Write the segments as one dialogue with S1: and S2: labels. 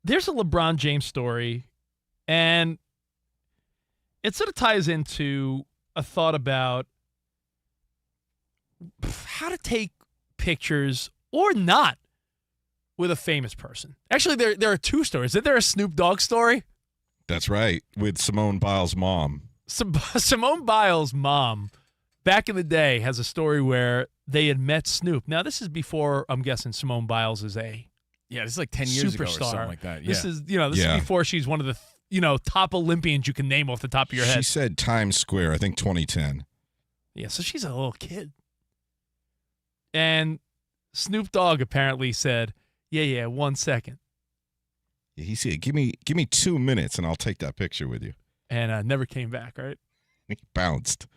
S1: there's a LeBron James story, and it sort of ties into a thought about how to take pictures or not with a famous person. Actually, there are two stories. Isn't there a Snoop Dogg story?
S2: That's right, with Simone Biles' mom.
S1: Simone Biles' mom, back in the day, has a story where they had met Snoop. Now, this is before, I'm guessing, Simone Biles is a
S3: this is like 10 years ago or
S1: superstar.
S3: something like that. Yeah.
S1: This is before she's one of the top Olympians you can name off the top of your head.
S2: She said Times Square, I think 2010.
S1: Yeah, so she's a little kid. And Snoop Dogg apparently said, yeah, 1 second.
S2: Yeah, he said, give me 2 minutes and I'll take that picture with you.
S1: And never came back, right?
S2: He bounced.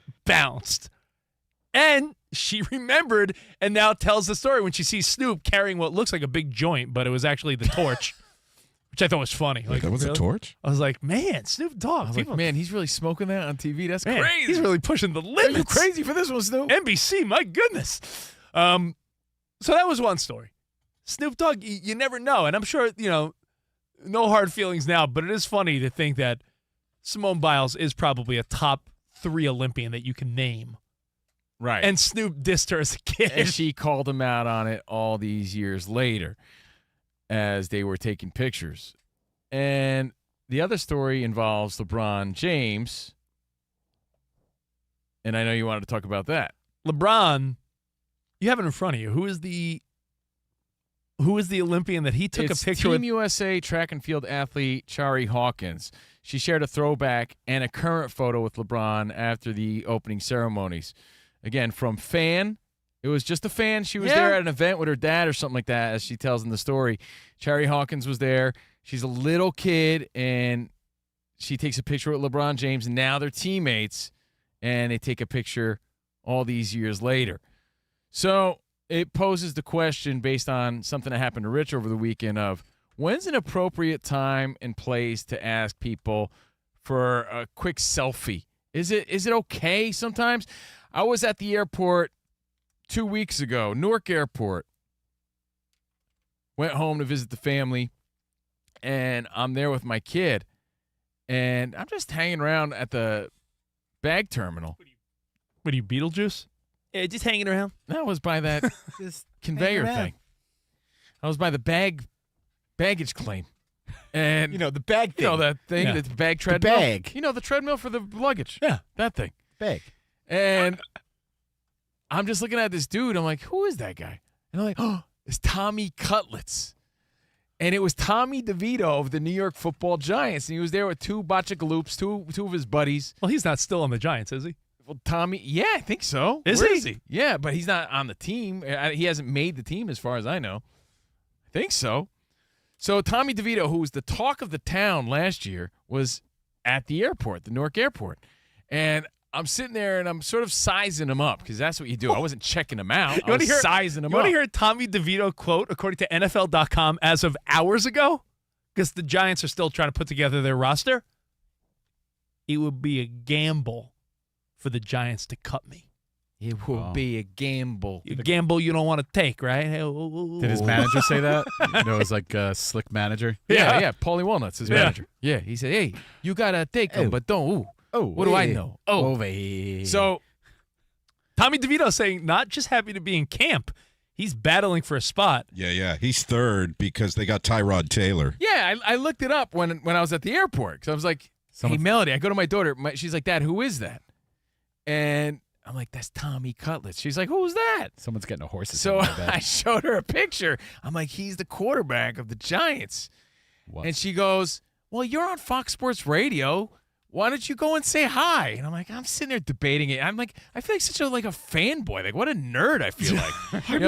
S1: And she remembered and now tells the story when she sees Snoop carrying what looks like a big joint, but it was actually the torch, which I thought was funny.
S2: Like, that was
S1: really?
S2: a torch?
S1: I was like, man, Snoop Dogg.
S3: I was like, man, he's really smoking that on TV? That's crazy.
S1: He's really pushing the limits.
S3: Are you crazy for this one, Snoop?
S1: NBC, my goodness. So that was one story. Snoop Dogg, you never know. And I'm sure, no hard feelings now, but it is funny to think that Simone Biles is probably a top 3 Olympian that you can name.
S3: Right.
S1: And Snoop dissed her as a kid.
S3: And she called him out on it all these years later as they were taking pictures. And the other story involves LeBron James. And I know you wanted to talk about that.
S1: LeBron, you have it in front of you. Who is the Olympian that he took a picture with?
S3: Team USA track and field athlete Chari Hawkins. She shared a throwback and a current photo with LeBron after the opening ceremonies. Again, from fan. It was just a fan. She was there at an event with her dad or something like that, as she tells in the story. Chari Hawkins was there. She's a little kid, and she takes a picture with LeBron James, and now they're teammates, and they take a picture all these years later. So it poses the question based on something that happened to Rich over the weekend of when's an appropriate time and place to ask people for a quick selfie? Is it okay sometimes? I was at the airport 2 weeks ago, Newark Airport. Went home to visit the family, and I'm there with my kid, and I'm just hanging around at the bag terminal.
S1: What are you, Beetlejuice? Yeah, just hanging around.
S3: That was by that
S4: Just
S3: conveyor thing. I was by the baggage claim. And
S4: the bag thing.
S3: that thing,
S4: Yeah.
S3: the bag treadmill.
S4: bag.
S3: The treadmill for the luggage.
S4: Yeah.
S3: That thing.
S4: Bag.
S3: And I'm just looking at this dude. I'm like, who is that guy? And I'm like, oh, it's Tommy Cutlets. And it was Tommy DeVito of the New York Football Giants. And he was there with two Botchagaloops, two of his buddies.
S1: Well, he's not still on the Giants, is he?
S3: Well, Tommy, yeah, I think so.
S1: Is
S3: Where
S1: he?
S3: Yeah, but he's not on the team. He hasn't made the team as far as I know. I think so. So Tommy DeVito, who was the talk of the town last year, was at the airport, the Newark Airport. And I'm sitting there and I'm sort of sizing him up because that's what you do. I wasn't checking him out. I was sizing him up.
S1: You want to hear a Tommy DeVito quote according to NFL.com as of hours ago? Because the Giants are still trying to put together their roster. It would be a gamble for the Giants to cut me.
S3: It will be a gamble.
S1: A gamble you don't want to take, right?
S4: Did his manager say that? It was like a slick manager.
S3: Yeah. Paulie Walnuts, his manager. Yeah, he said, hey, you got to take him, but don't. What do I know?
S4: Over here.
S3: So
S1: Tommy DeVito saying not just happy to be in camp. He's battling for a spot.
S2: Yeah. He's third because they got Tyrod Taylor.
S3: yeah, I looked it up when I was at the airport because I was like, hey, Melody, I go to my daughter. She's like, Dad, who is that? And I'm like, that's Tommy Cutlets. She's like, who's that?
S4: Someone's getting a horse.
S3: So I showed her a picture. I'm like, he's the quarterback of the Giants.
S4: What?
S3: And she goes, well, you're on Fox Sports Radio. Why don't you go and say hi? And I'm like, I'm sitting there debating it. I'm like, I feel like such a fanboy. Like, what a nerd I feel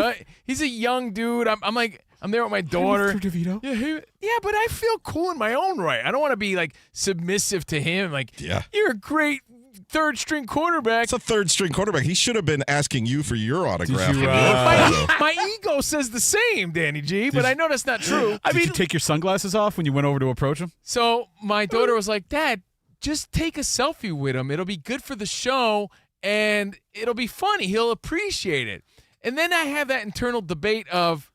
S3: like. He's a young dude. I'm like, I'm there with my daughter.
S4: Mr. DeVito.
S3: Yeah, but I feel cool in my own right. I don't want to be submissive to him. Like, you're a great third-string quarterback.
S2: It's a third-string quarterback. He should have been asking you for your autograph.
S3: My ego says the same, Danny G, but I know that's not true.
S4: Did you take your sunglasses off when you went over to approach him?
S3: So my daughter was like, Dad, just take a selfie with him. It'll be good for the show, and it'll be funny. He'll appreciate it. And then I have that internal debate of,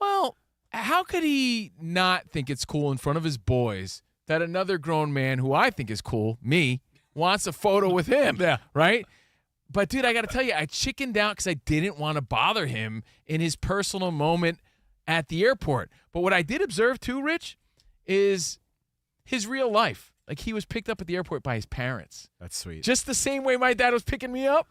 S3: well, How could he not think it's cool in front of his boys that another grown man who I think is cool, me, wants a photo with him?
S1: Yeah.
S3: Right? But, dude, I got to tell you, I chickened out because I didn't want to bother him in his personal moment at the airport. But what I did observe, too, Rich, is his real life. Like, he was picked up at the airport by his parents.
S4: That's sweet.
S3: Just the same way my dad was picking me up.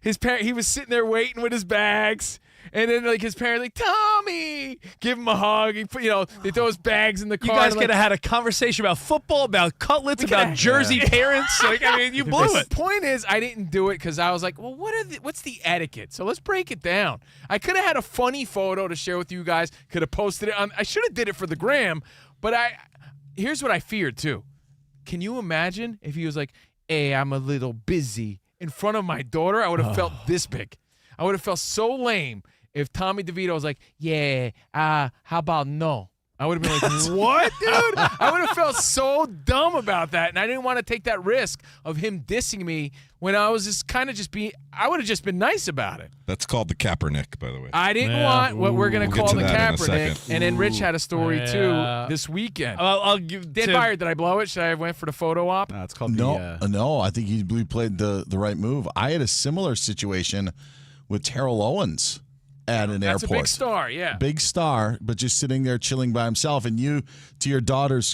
S3: He was sitting there waiting with his bags, and then like his parents like, Tommy, give him a hug. They throw his bags in the
S1: You
S3: car.
S1: guys could have had a conversation about football, about cutlets, about Jersey parents. Like, I mean, you blew it.
S3: The point is, I didn't do it because I was like, well, what's the etiquette? So let's break it down. I could have had a funny photo to share with you guys. Could have posted it on. I should have did it for the gram, but here's what I feared too. Can you imagine if he was like, hey, I'm a little busy in front of my daughter? I would have felt this big. I would have felt so lame if Tommy DeVito was like, yeah, how about no? I would have been like, what, dude? I would have felt so dumb about that, and I didn't want to take that risk of him dissing me when I was just kind of I would have just been nice about it.
S2: That's called the Kaepernick, by the way.
S3: I didn't want what we're going to
S2: We'll
S3: call
S2: get
S3: the
S2: to that in a
S3: Kaepernick,
S2: second.
S3: and then Rich had a story,
S1: Yeah.
S3: too, this weekend.
S1: I'll give
S3: Dan Byer, did I blow it? Should I have went for the photo op?
S4: It's called
S5: No, I think you played the right move. I had a similar situation with Terrell Owens at an
S3: That's
S5: airport.
S3: a big star, yeah.
S5: Big star, but just sitting there chilling by himself. And you, to your daughter's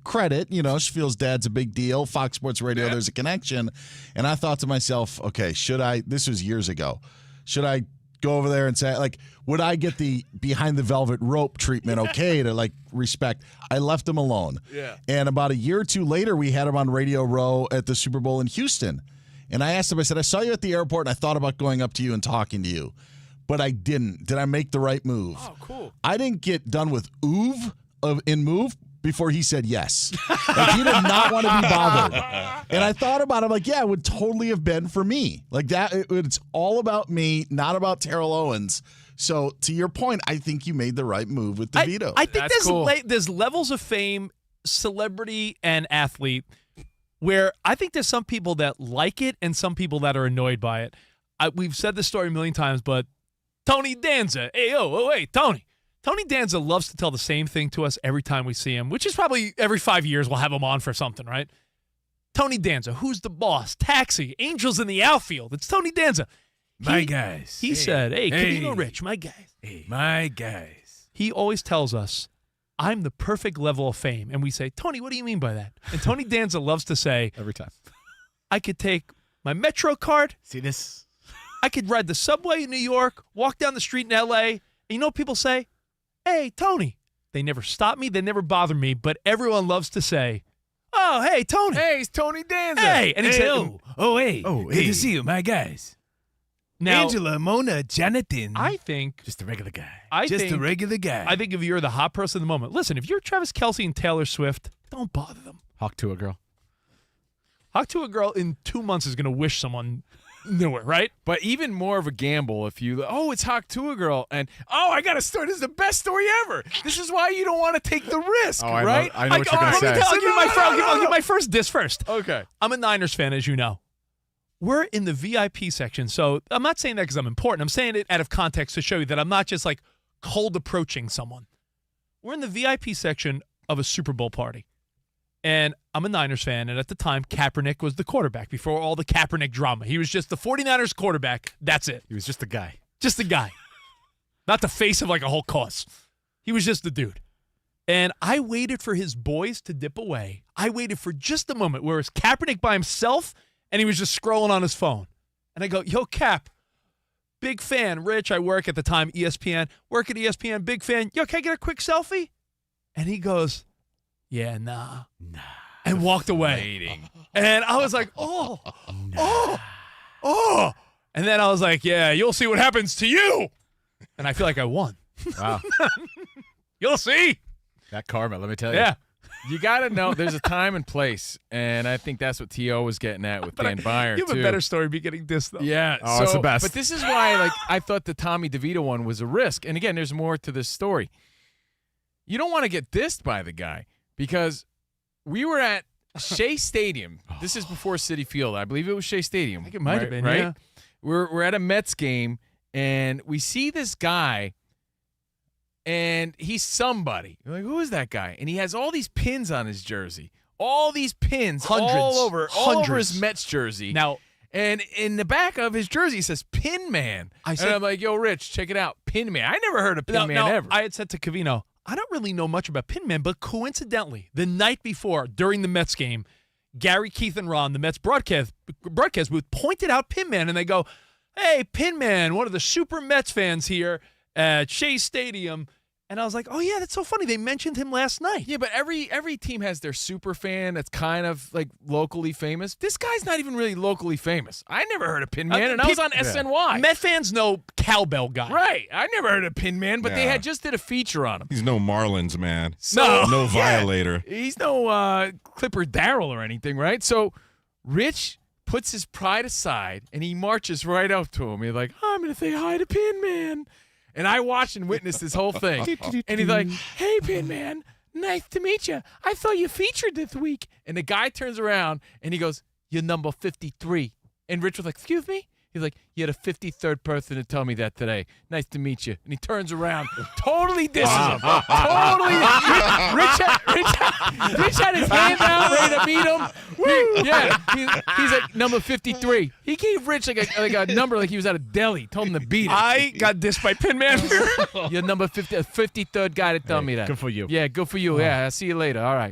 S5: credit, she feels dad's a big deal. Fox Sports Radio, there's a connection. And I thought to myself, okay, this was years ago, should I go over there and say, like, would I get the behind the velvet rope treatment okay to, like, respect? I left him alone.
S3: Yeah.
S5: And about a year or two later, we had him on Radio Row at the Super Bowl in Houston. And I asked him, I said, I saw you at the airport, and I thought about going up to you and talking to you. But I didn't. Did I make the right move?
S3: Oh, cool.
S5: I didn't get done with in move before he said yes. Like, he did not want to be bothered. And I thought about it, like, yeah, it would totally have been for me. Like that, it's all about me, not about Terrell Owens. So to your point, I think you made the right move with DeVito.
S1: I think
S3: That's cool.
S1: there's levels of fame, celebrity, and athlete where I think there's some people that like it and some people that are annoyed by it. We've said this story a million times, but Tony Danza. Hey, Tony. Tony Danza loves to tell the same thing to us every time we see him, which is probably every 5 years we'll have him on for something, right? Tony Danza, who's the boss? Taxi, Angels in the outfield. It's Tony Danza.
S3: My guys.
S1: He said, hey, COVINO Rich, my guys.
S3: Hey, my guys.
S1: He always tells us, I'm the perfect level of fame. And we say, Tony, what do you mean by that? And Tony Danza loves to say,
S4: every time.
S1: I could take my Metro card.
S4: See this?
S1: I could ride the subway in New York, walk down the street in L.A., and you know what people say? Hey, Tony. They never stop me. They never bother me. But everyone loves to say, oh, hey, Tony.
S3: Hey, it's Tony Danza.
S1: Hey. And he said,
S3: hey.
S4: Oh,
S3: Good
S4: hey.
S3: to see you, my guys.
S1: now,
S3: Angela, Mona, Jonathan.
S1: I think,
S4: Just a regular guy.
S1: I
S3: just
S1: think,
S3: a regular guy.
S1: I think if you're the hot person of the moment, listen, if you're Travis Kelce and Taylor Swift, don't bother them.
S4: Hawk to a girl.
S1: Talk to a girl in 2 months is going to wish someone knew it, right?
S3: But even more of a gamble if it's Hawk to a girl, and I got a story. This is the best story ever. This is why you don't want to take the risk,
S4: I
S3: right?
S4: know what you're going to say.
S1: I'll give you my first diss first.
S3: Okay.
S1: I'm a Niners fan, as you know. We're in the VIP section, so I'm not saying that because I'm important. I'm saying it out of context to show you that I'm not just like cold approaching someone. We're in the VIP section of a Super Bowl party, and I'm a Niners fan, and at the time, Kaepernick was the quarterback before all the Kaepernick drama. He was just the 49ers quarterback. That's it.
S4: He was just a guy.
S1: Just the guy. Not the face of like a whole cause. He was just the dude. And I waited for his boys to dip away. I waited for just a moment where it was Kaepernick by himself and he was just scrolling on his phone. And I go, yo, Cap, big fan. Rich, I work at the time, ESPN. Work at ESPN, big fan. Yo, can I get a quick selfie? And he goes, yeah, nah. And walked away. And I was like, oh. And then I was like, yeah, you'll see what happens to you. And I feel like I won.
S4: Wow.
S1: You'll see.
S4: That karma, let me tell you.
S1: Yeah.
S3: You got to know there's a time and place, and I think that's what T.O. was getting at with Dan Byer,
S1: You have
S3: too.
S1: a better story beginning this, though.
S3: Yeah.
S4: Oh, it's the best.
S3: But this is why I thought the Tommy DeVito one was a risk. And again, there's more to this story. You don't want to get dissed by the guy because we were at Shea Stadium. This is before Citi Field. I believe it was Shea Stadium.
S1: I think it might have been,
S3: right?
S1: yeah.
S3: Right? We're at a Mets game, and we see this guy and he's somebody. You're like, who is that guy? And he has all these pins on his jersey. All these pins
S1: Hundreds.
S3: all over
S1: Hundreds.
S3: his Mets jersey.
S1: Now,
S3: And in the back of his jersey it says Pin Man.
S1: I said-
S3: and I'm like, yo, Rich, check it out. Pin Man. I never heard of Pin Man ever.
S1: I had said to Covino, I don't really know much about Pin Man, but coincidentally, the night before, during the Mets game, Gary, Keith, and Ron, the Mets broadcast booth, pointed out Pin Man, and they go, hey, Pin Man, one of the super Mets fans here at Shea Stadium. And I was like, oh, yeah, that's so funny. They mentioned him last night.
S3: Yeah, but every team has their super fan that's kind of like locally famous. This guy's not even really locally famous. I never heard of Pin Man, and I was on SNY.
S1: Met fans know Cowbell Guy.
S3: Right. I never heard of Pin Man, but they
S2: Yeah.
S3: had just did a feature on him.
S2: He's no Marlins man.
S3: So,
S2: No
S3: yeah.
S2: violator.
S3: He's no Clipper Darrell or anything, right? So Rich puts his pride aside, and he marches right up to him. He's like, I'm going to say hi to Pin Man. And I watched and witnessed this whole thing. And he's like, hey, Pin Man, nice to meet you. I saw you featured this week. And the guy turns around, and he goes, you're number 53. And Rich was like, excuse me? He's like, you're the 53rd person to tell me that today. Nice to meet you. And he turns around, totally disses him. Totally. Rich had his hand out, ready to meet him. Yeah, he's like number 53. He gave Rich like a number like he was at a deli. Told him to beat it.
S1: I got dissed by Pin Man.
S3: You're number 50, 53rd guy to tell me that.
S4: Good for you.
S3: Yeah, good for you. Yeah, I'll see you later. All right.